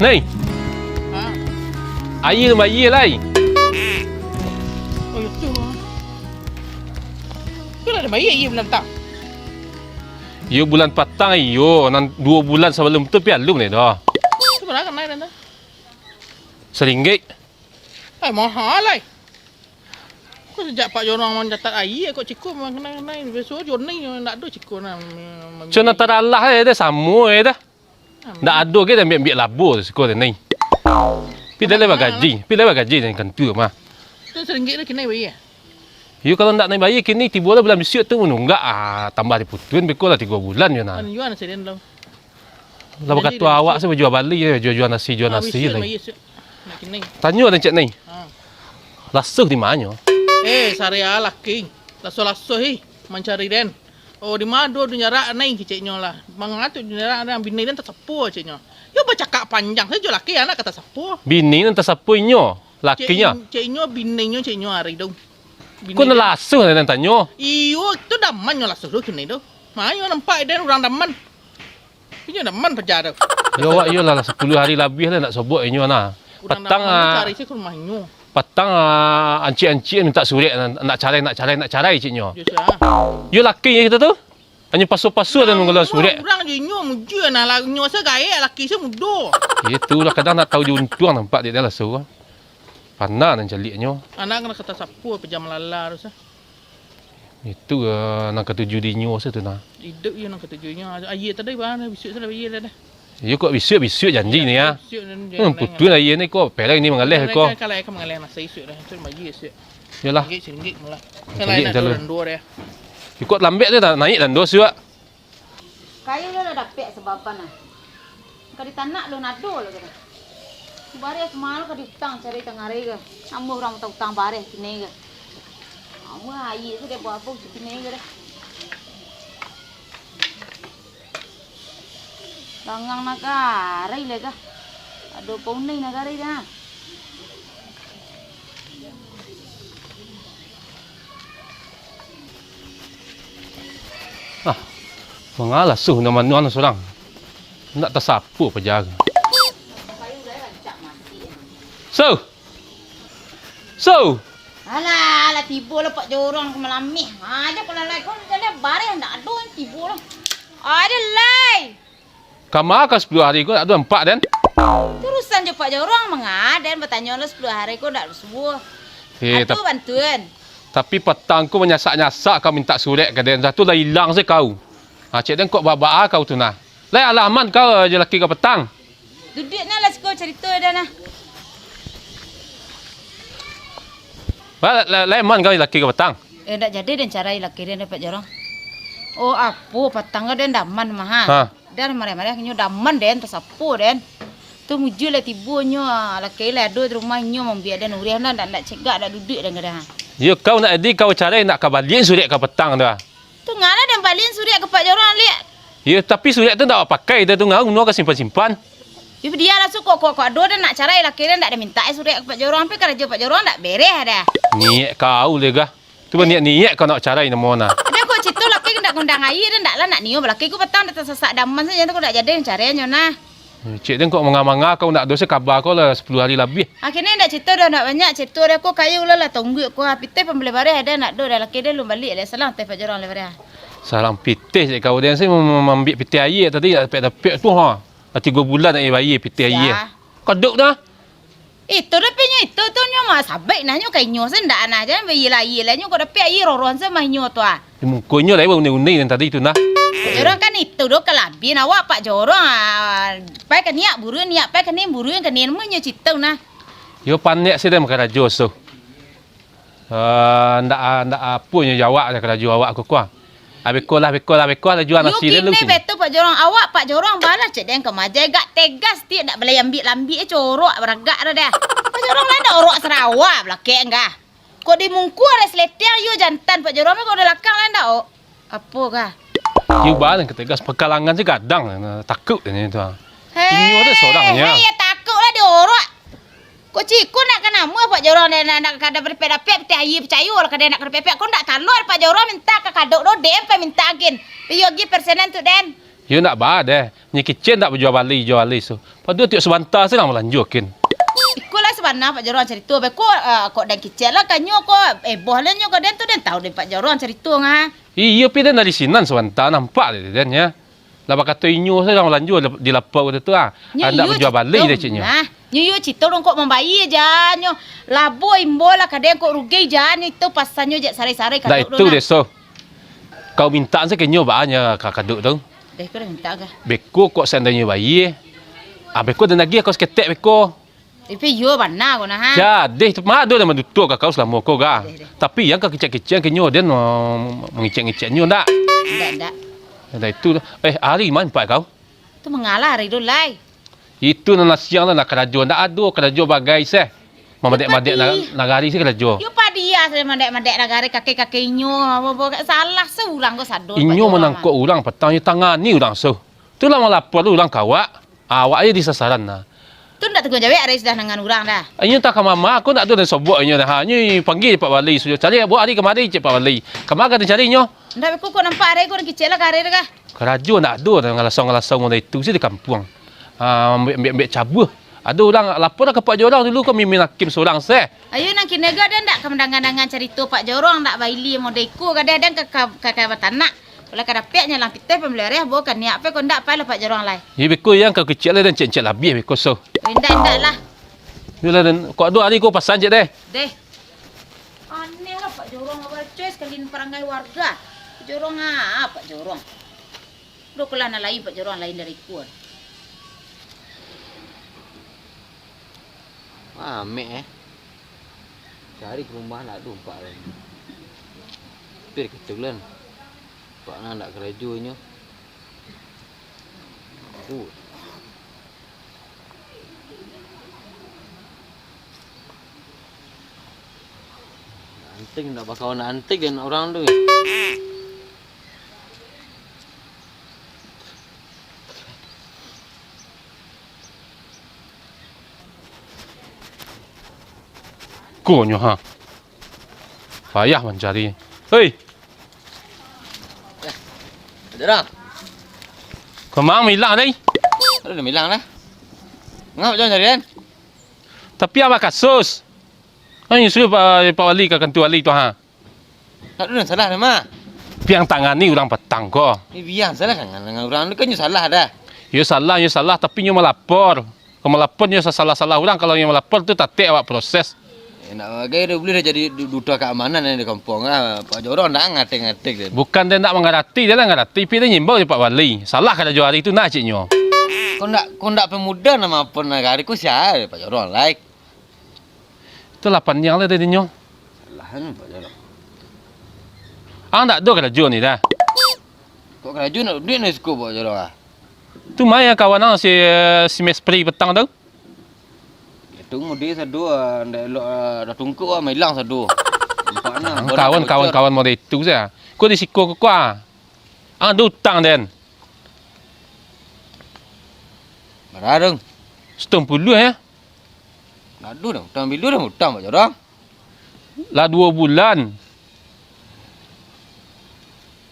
Nih, Ha. air bayi lai. Oh, itu. Tu ada bayi ia belum tak. Yo bulan petang yo, nan 2 bulan sebelum tu pialum ni dah. Tu berapa kan naik dah? RM1. Mahal lah. Kau sejak Pak Jorang mencatat air, kau cikgu memang kena naik. Besok Jon ni nak ada cikgu nak. Cuma teralah dah sama dah. Ndak ada ke ambil labur sekolah ni. Pi dah lepas gaji, ni kan tu mah. Tu RM1 dah kena bayi. You kalau nak naik bayi kini tiba lah bulan besok tu menunggak tambah diputun bekol lah 3 bulan je nah. Kan jual nasi dan lau. Lah kata awak saya jual balik je, jual nasi lah. Nak kena. Tanya dan cik ni. Ha. Lasuh di mana? Saria laki. Laso-laso mencari den. Oh di madu du nyarak naik keciknya lah. Mangatu du nyarak dan bini dan tak sepuh ciknya. Yo bercakap panjang saja laki anak kata sepuh. Bini nanti sapunya, lakinya. Ciknya bininya ciknya hari dong. Kau nak lasuh dan tanya. Iyo tu daman yo laso tu kini tu. Mayo nampak den orang daman. Punya daman pejar tu. Yo awak yo lah 10 hari lebih lah nak sobok inyo nah. Petang cari sih ke rumahnya. Petang ancik-ancik minta surat nak carai ciknya. Yo laki kita tu. Hanya pasu-pasu dan menggalau surat. Orang je nyo muja nah lah nyo se gaya laki se muda. Itulah kadang nak tahu diuntung nampak dia dah lasuh. Panah dan caliknya. Anak kena kata sapu pejam lala tu sah. Itu nak ketujuh di nyo tu nah. Hidup je nak ketujuhnya. Ayah tadi bahan besok sudah bayi dah. Yo kok bisuk janji ni ya. Putu lah ye ni kok pelak ni mengalih kok. Kalau akan mengalih masa isu dah. Tu bayi isu. Yalah. RM1 mula. Kalau nak turun 2 dia. Ikut lambek dia tak naik dan dos juga. Kayu lo dah dapat sebaban ah. Kadi tanak lo nado lo kata. Bare semalam kadi utang cari tengah rega. Ambo orang utang bare kini ke. Ambo ayi tu dia buat apa kini ke dah. Dangang nagara lega. Aduh paunay nagara dah. Mengalah suh nama nuan seorang. Nak tersapu penjaga. So. Alah, tiba lah Pak Jorang ke melamih. Aja kalau lai kau jadi bare nak ada tiba lah. Ada lai. Kamar ke 10 hari kau ada 4 dan? Terusan je Pak Jorang mengadan bertanya lah 10 hari kau dak semua. Aduh bantuan. Tapi petang kau menyasak-nyasak kau minta surat ke dia. Satu lah hilang saya kau. Cik dan kau bawa kau tu nah. Lai alamat kau je laki kau petang. Duduknya lah sekolah cerita dah nah. Lai man kau laki kau petang. Tak jadi dan cara laki dia Pak Jorang. Oh apa petang kau dan daman mah. Ha. Dan marah-marah nyo daman den tersapu den. Tu mujul lah tibunyo laki lah ada di rumahnya membiak dan uriah nak cegak nak duduk dan kadang. Ya kau nak adik kau cari nak kabalian surat kau petang tu. Tu ngana dan balian surat ke Pak Jorang lihat. Ya tapi surat tu tak pakai tu ngau kau simpan-simpan. Ya dia lah suka kok ada dan nak cara laki dia tak ada minta surat ke Pak Jorang tapi kerja Pak Jorang tak beres dah. Niat kau lega. Tu niat kau nak cari nama nak. Ada kok citu laki nak undang air dan tak lah nak niu laki ku petang dah tersesak daman saja tu kau tak jadi caranya nah. Cik dan kau menganga kau nak dosa kabar kau lah 10 hari lebih. Akhirnya dah cerita dah nak banyak cerita dah kau kayu lah tunggu kau pitih pembeli barang ada nak do dah laki dia lu balik dah salam teh Pak Jorang le barang. Salam pitih je kau dia saya ambil pitih air tadi dapat tu ha. 3 bulan nak bayi pitih air. Kodok dah. Itu dah punya itu tu nyo mah sabik nah nyo kai nyo sendak nah jangan bayi lai lah nyo kau dapat air roron sama nyo tu ah. Mukonya lah unik-unik dan tadi tu nah. Pak Jorang kan itu do kelabin awak Pak Jorang pai kan niat buru niat pai kan buru yang kan mo nyo cerita nah. Yo panek saya dah makan rajo so. Ndak apa nyo jawab dah rajo awak aku kuah. Bekolah jual nasi dia lu. Yo kini betul Pak Jorang awak Pak Jorang balas cek den kemajai gak tegas dia nak boleh ambil corok beragak dah. Pak Jorang lah dak orok Sarawak belakang enggak. Kok di mungku ada seleteng yo jantan Pak Jorang kok ada lakang lah ndak apa kah? You balang ketegas pekalangan je kadang takut ni tu. Inyo tu seorangnya. Ya takut lah dia orok. Kok ciku nak kena nama Pak Jorang nak kada berpedapet peti air percaya lah kada nak berpedapet kau ndak talor Pak Jorang minta ke kadok do dem pe minta agin. Yo gi persenan tu den. Yo nak ba deh. Ni kitchen tak berjual bali so. Padu tiok sebentar saya nak melanjutkan. Ikulah sebenarnya Pak Jorong cerita be kok dan kicet lah kanyo kok boh lah nyo kok den tu den tahu den Pak Jorong cerita ngah. Iya pi dan dari sinan sebentar nampak dia dan ya. Lah kata inyo saya nak melanjut di lapau tu ah. Anda berjual bali deh ciknya. Nah, nyu cerita dong kok membayi aja nyo. Labo imbo lah kadang kok rugi jan itu pasannya je sare-sare Dah itu deh so. Kau minta saya kenyo banyak kaduk tu. Deh kau dah minta ke? Beko kok sendanya bayi. Beko dan lagi kau seketek beko. Tapi yo bana kau nah ha. Jadi mak ada nama tutur kau selama kau ga. Tapi yang kau kecil-kecil kenyo dia mengicek-ngicek nyo ndak. Ndak. Dah itu hari mana pak kau? Tu mengalah hari dulu lai. Itu nak siang nak kerajo ndak ada kerajo bagai seh. Mamadek-madek nagari sih kerajo. Yo padia saya mandek-mandek negara kakek-kakek inyo salah seorang kau sador. Inyo menangkut orang petang ni tangan ni orang so. Tu lah melapor orang kawak. Awak aja di sasaran nah. Tu ndak tengok jawab hari sudah dengan orang dah. Inyo tak ke mama aku nak tu dan sobok inyo dah. Inyo panggil Pak Wali suruh cari buat hari kemari cik Pak Wali. Kemari kata cari inyo. Ndak aku kok nampak hari kau nak kicil lah kare dah. Kerajo nak ada ngalasong-ngalasong model itu sih di kampung. Ambil cabuh. Ada orang lapor ke Pak Jorong dulu kau mimin hakim seorang seh. Ayo nak kinaga dan ndak kemendangan-dangan cerita Pak Jorong ndak baili modeko kadang-kadang ke batanak. Kalau kada peknya lang piteh pembelereh bukan niat pe kau ndak pai lah Pak Jorong lai. Ye beko yang kau kecil dan cek-cek labih beko so. Ndak lah. Yula dan kau ada hari kau pasan je deh. Deh. Aneh lah Pak Jorong awal choice kalian perangai warga. Pak Jorong Pak Jorong. Lu kelana lain Pak Jorong lain dari kuat. Amek cari ke rumah nak dumpak lagi. Tapi ketulan. Pak nak kerajunya. Anting nak bakal nak antik dan orang tu. Konyo ha. Payah mencari. Hei, Jorong. kemang hilang ni? Ada dah hilang lah. Ngap jangan cari kan? Tapi apa kasus? Ini suruh Pak Wali ke kantor wali tu ha. Tak ada salah dah mak. Piang tangan ni orang petang ko. Ni biang salah kan dengan orang tu kan you salah dah. Ya salah tapi nyo melapor. Kalau melapor nyo salah-salah orang kalau nyo melapor tu tak awak proses. Nak bagai dia boleh dah jadi duta keamanan di kampung lah. Pak Jorong nak ngatik-ngatik dia. Bukan dia nak mengarati, dia lah mengarati. Tapi dia nyimbau je Pak Wali. Salah kata jual hari tu nak cik nyo. Kau nak pemuda nama apa negara ku siapa Pak Jorong like. Itulah panjang lah dia nyo. Salah kan Pak Jorong. Tak ada kata jual ni dah. Kau kerja nak duit nak suku Pak Jorong ah. Tu mai kawan ang si Mespri petang tu. Tunggu dia satu dah elok dah tungkuk ah hilang satu. Nampak nah. Kawan model itu saja. Kau di siko kau ah. Ada hutang den. Berareng. 70 ya. Aduh dah hutang bilu dah hutang Pak Jorong. Lah 2 bulan.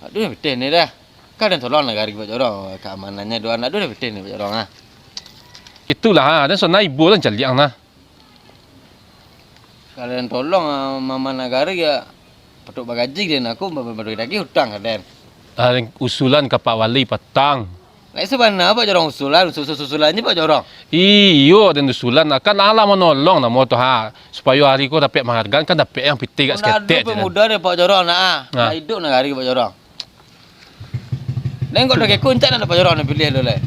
Aduh dah betul ni dah. Kau dah tolong negara Pak Jorong keamanannya dua anak dah betul ni Pak Jorong ah. Itulah ha. Dan so naik bulan caliang nah. Kalian tolong mama negara ya petuk bagaji dan aku baru lagi hutang kalian. Usulan ke Pak Wali petang. Lai sebenarnya Pak Jorong usulannya Pak Jorong. Iyo dan usulan akan Allah menolong nak moto ha supaya hari kau dapat menghargaan kan dapat yang piti kat seketek je. Pemuda dia Pak Jorong nak hidup negara Pak Jorong. Dan kau dah kuncat nak Pak Jorong nak pilih dulu lah.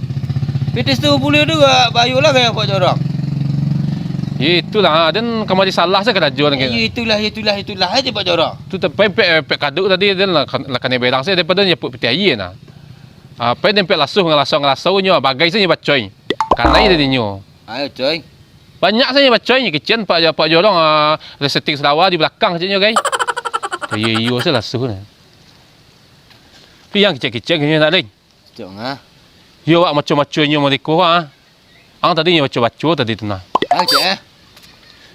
Pitis tu boleh juga bayulah kayak Pak Jorong. Itulah ha dan kemari salah saya kena jual lagi. Itulah aja Pak Jorong. Tu pempek kaduk tadi dan lah kena berang saya daripada nyepuk piti air nah. Apa dempet ngelasaunya bagai saya bacoy. Karena dia dinyo. Ayo coy. Banyak saya bacoy kecen Pak Jorong resetting Sarawak di belakang saja guys. Iyo saya lasuh nah. Pi yang kecil-kecil ni nak lain. Jom ah. Yo awak macam-macamnya mereka ah. Tadi ni baca-baca tadi tu nah. Cik eh.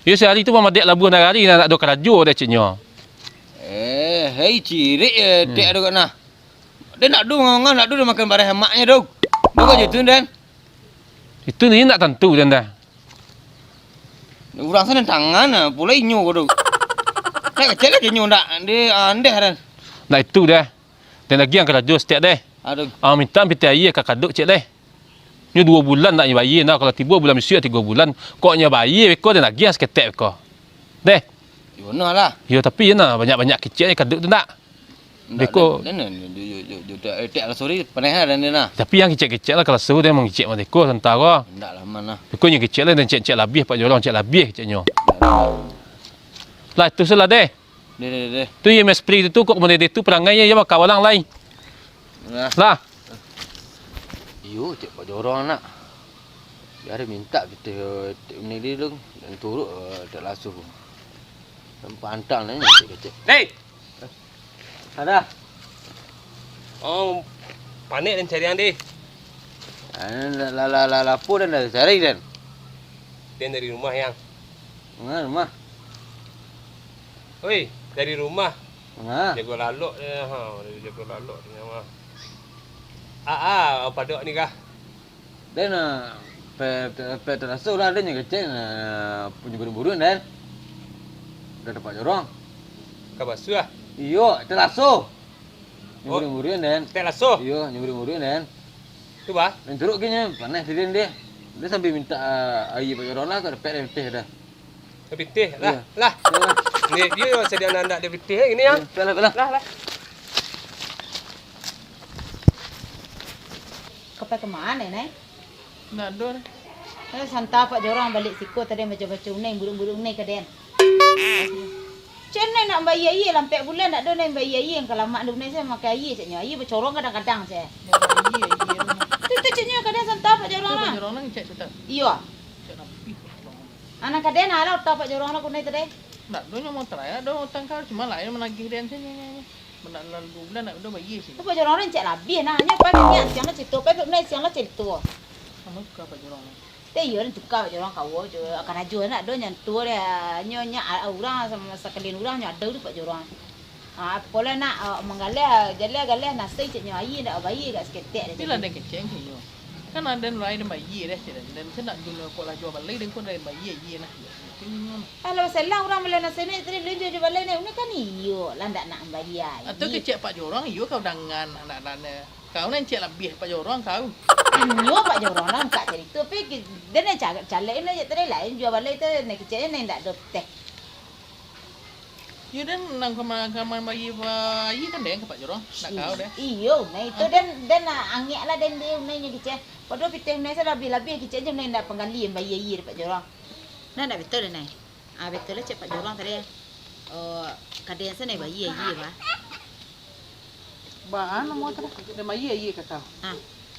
Ya sehari tu mama dek labu nagari nak ada kerajo dah ciknya. Hei cirik dek ada kat nah. Dia nak du ngomong nak du dia makan barang maknya dong. Bukan je tu dan. Itu ni nak tentu dan dah. Urang sana tangan pula inyo ko dong. Nak kecil aja nyo nak dia andeh dan. Nah itu dah. Dan lagi yang kerja setiap deh. Aduh. Minta air kakaduk cik deh. Ni 2 bulan nak bayi nak kalau 3 bulan mesti 3 bulan. Kok nya bayi beko dan lagi yang seketek beko. Deh. Yono lah. Yo tapi ya nah banyak-banyak kecil ni kaduk tu nak. Beko. Dan tak lah sorry panah dan dia nah. Tapi yang kecil-kecil lah kalau suruh dia mengicik mandeko tentara. Ndak lah mana. Beko yang kecil lah dan cek-cek labih pak jorong cek labih ceknya. Lah itu salah deh. Deh. Tu yang spray itu kok kemudian itu perangai ya bakal orang lain. Lah. Yo cek pak jorong nak. Dia ada minta kita ni dia dong dan turut tak lasuh. Pantang ni cek. Hei! Ada. Oh, panik dan cari yang dia. Lapor dan dah cari dan. Dia dari rumah yang. Mana rumah? Oi, dari rumah. Mana? Jaga lalok dia. Dia jaga lalok dia mah. Padok ni kah? Dan pe terasa lah dia kecil punya buru-buru dan. Dah dapat jorong. Kau basuh ah? Iyo, terasa. Oh. Buru-buru dan. Tak laso. Iyo, buru-buru dan. Tu bah. Dan turut kena panas dia dia. Dia sampai minta air pak jorong lah kat depan dia teh dah. Tapi teh lah. Ya. Lah. Ni dia sedia nak dia teh gini yang. Belah. Lah. Kau pergi ke mana, Nay? Nak dor. Santap pak jorang balik siko tadi macam-macam neng burung-burung neng ke den. Cenai nak bayar air lampai bulan nak ada neng bayar air kalau mak duk neng saya makan air caknya. Air bercorong kadang-kadang saya. Tu caknya kadang santap pak jorang lah. Jorong nang cek tu. Iya. Cek napi. Anak kadang halau tak pak jorang nak kunai tadi. Nak dor mau try ada hutang kau cuma lain menagih dan sini. Benak lalu bulan nak ada bayar sini. Tu pak jorang ni cek labih nah. Hanya pak niat siang lah cerita, pak neng siang lah cerita. Kamu suka apa jorong? Teh yo tukar jorang kau je akan ajo nak do nyantu dia nyonya orang sama sekalian orang nya ada tu pak jorang. Pola nak menggaleh galeh nasi caknya air nak bayi kat seketek dia. Bila ada keceng hiyo. Kan ada lain yang bayi dah cek dan saya nak dulu kau lah jual balik dan kau lain bayi nah. Kalau selang orang beli nasi ni tadi dia jual balik ni kan iyo lah ndak nak bayar. Atau kecek pak jorong iyo kau dangan anak-anak. Kau nan cek lebih pak jorong kau. Yo pak jorang lah kat cerita tapi dia nak calek ni je tadi lain jual balik tu nak kecek ni ndak ada teh. Iyo dan nang kamar bayi kan deng ke pak jorong. Nak kau dah. Iyo, nah itu dan angin lah dan dia ni kecek. Padahal piteng ni saya lebih kecek je ni ndak penggali bayi air pak jorang. Nah ndak betul ni. Betul lah cek pak jorang tadi. Kadang saya bayi air bah. Bahan mau tu dia bayi kata.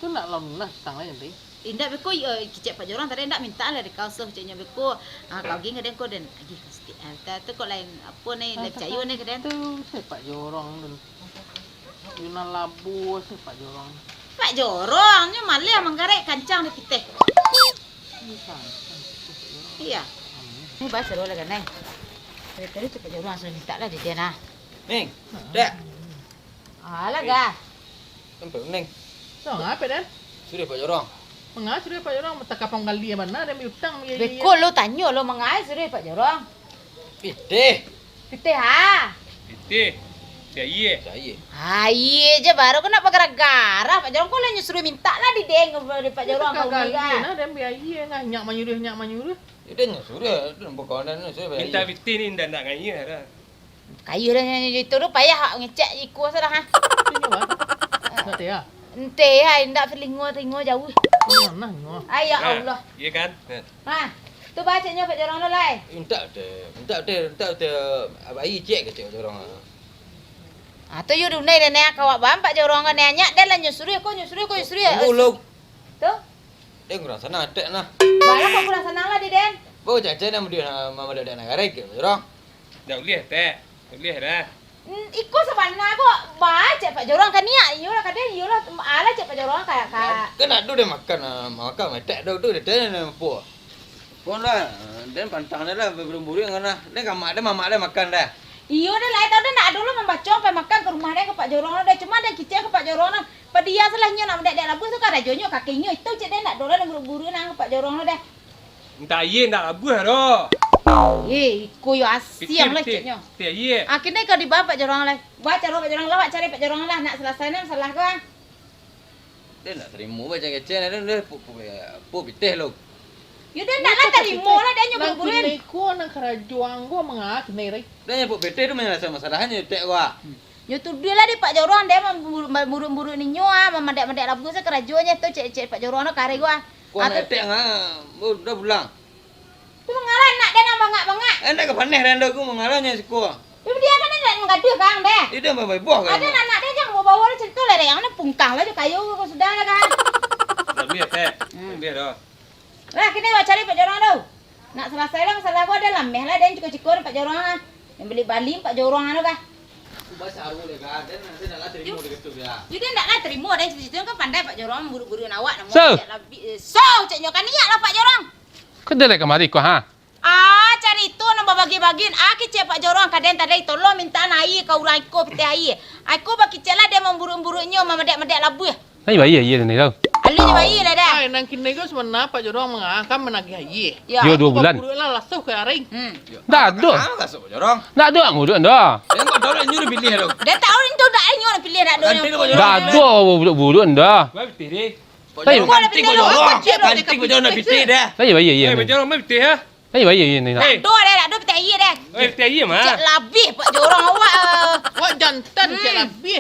Tu nak lalu lah tang lain nanti. Indak beko kecek pak jorang tadi ndak minta lah kau suh ceknya beko kau ging kadang kau dan lagi pasti. Tu kau lain apa ni lep cayu ni kadang. Tu sepak jorong dan Yuna labu sepak jorong. Pak jorongnya malah menggarek kancang di kita. Iya. Ini bahasa dulu kan, Neng. Tadi tu pak jorong sudah minta lah dia nah. Neng, dak. Alah gah. Sampai neng. So ngapa dan? Sudah pak jorong. Mengacu dia pak jorong tak kapang gali mana dia utang dia. Beko lo tanya lo mengai sudah pak jorong. Pitih. Kita ha. Teh. Dia ye. Saya. Hai je baru kena gara-gara pak jorong kau lah nyuruh minta lah di deng dari pak jorong kau gali ni. nah dia biaya ngah nyak manyuruh. Dia sudah, tu bukan dan sudah. Minta bitin ni dah nak ngaya dah. Kayu dah itu tu payah ngecek iku sudah ha. Ini apa? Nak teh ah. Ente hai ndak telingo jauh. Mana ngah. Ay ya Allah. Ya kan? Ha. Tu bacanya pak jorong lo lai. Minta air cek kecil jorong. Tu you dunai dan nak kawak bam pak jorong kan nyak dan lah nyusuri kau. Ulung. Tu. Dia kurang sana tek nah. Bala kau kurang senang lah di den. Bawa caca nama dia mama dah nak garek jorong. Dah boleh teh. Boleh dah. Iko sabana kok baca pak jorong kan niat iyo lah kadang iyo lah ala cak pak jorong kayak Kena tu dia makan metek tu dia nampu. Pun lah, dia pantang dia lah berburu yang mana. Dia kamak dia mamak dia makan dah. Iyo dah lah, tahu dah nak dulu membaca sampai makan ke rumah dia ke Pak Jorong dah. Cuma dia kicau ke Pak Jorong dah. Pada dia selahnya nak mendak labu tu kan rajonyo kakinya itu cik dia nak dulu nak buru-buru nang ke Pak Jorong dah. Entah ye nak abuh dah. Iku yo asyam lah ciknya. Tiap ye. Akhirnya kau di bawah Pak Jorong lah. Buat cara Pak Jorong lah, buat cari Pak Jorong lah. Nak selesai ni masalah kau. Dia nak terima macam kecil dia pu pitih lu. You dia nak lah terima lah dia Nang nyuruh-buruin. kini ko nang kerajuang gua mengak kini rai. Dia pu pitih tu menyelesaikan masalahnya tek gua. You tu dia lah di Pak Jorong dia memburu-buru ni nyoa, memandak-mandak labu saya kerajuannya tu cek Pak Jorong nak kare gua. Gua nak tek udah pulang. Tu mengalah nak dia nak bangak-bangak. Enak ke panih randa aku mengalahnya sekolah. Tapi dia kan nak menggaduh kang deh. Dia bawa buah kan. Ada anak dia jangan bawa lah cerita lah yang ni pungkang lah je kayu kau sudah lah kan. Dah biar teh. Biar dah. Lah kini buat cari Pak Jorong tu. Nak selesai lah masalah gua ada lameh lah dia cukup-cukup Pak Jorong lah. Yang beli balim Pak Jorong anu kah. Bahasa Arab dia kan. Dia nak terima dia gitu dia. Jadi nak lah terima dan cerita kan pandai Pak Jorong buru-buru nawak nama. So. So cek nyokan niat lah Pak Jorong. Kau dah kemari kau ha? Cari itu nombor bagi-bagiin. Kecil Pak Jorong kadang tadi tolong minta air kau urang ko peti air. Aku bagi celah dia memburu-burunya memedak-medak labu. Ai bayi ye ni tau. Alunya bayi lah dah. Ai nang kini ko sebenarnya Pak Jorong mengak kan menagih haji. Ya. Dia 2 bulan. Buru lah lasuh ke aring. Dah ada. Ah, kasut jorong. Dah ada ngurut dah. Dia kau tahu nyuruh pilih lu. Dia tahu itu dah nyonya pilih nak Nanti tu Pak Jorong. Dah ada budak-budak dah. Mai pitih deh. Tapi- Cantik Pak Jorong. Cantik Pak Jorong nak pitih dah. Ai bayi ye Eh, ni. macam orang mai pitih ha? Ai bayi ye ni. Eh, Dua dah, dua peti air dah. eh pitih ye mah. Cek labih Pak Jorong awak. Wak jantan cek lebih.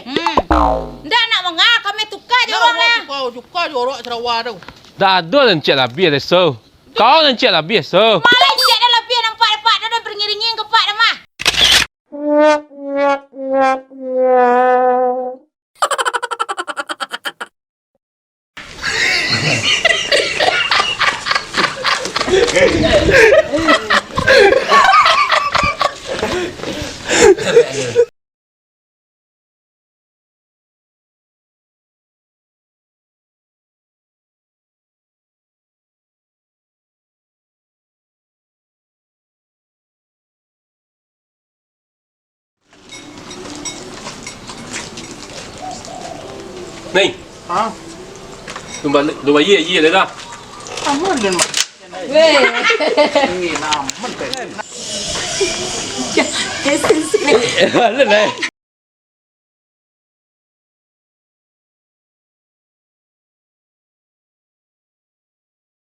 Dah nak mengak kami tukar Jorong lah. Kau juga jorok Sarawak tu. Dah ada lencet lah biar so. Kau lencet lah biar so. Malah cek dah lebih nampak dah beringi-ringi ke Pak dah mah. Nih, Ha? lu ye dah dah. Aman kan mak. Weh. Ini naman kan. Yes. Lên đây.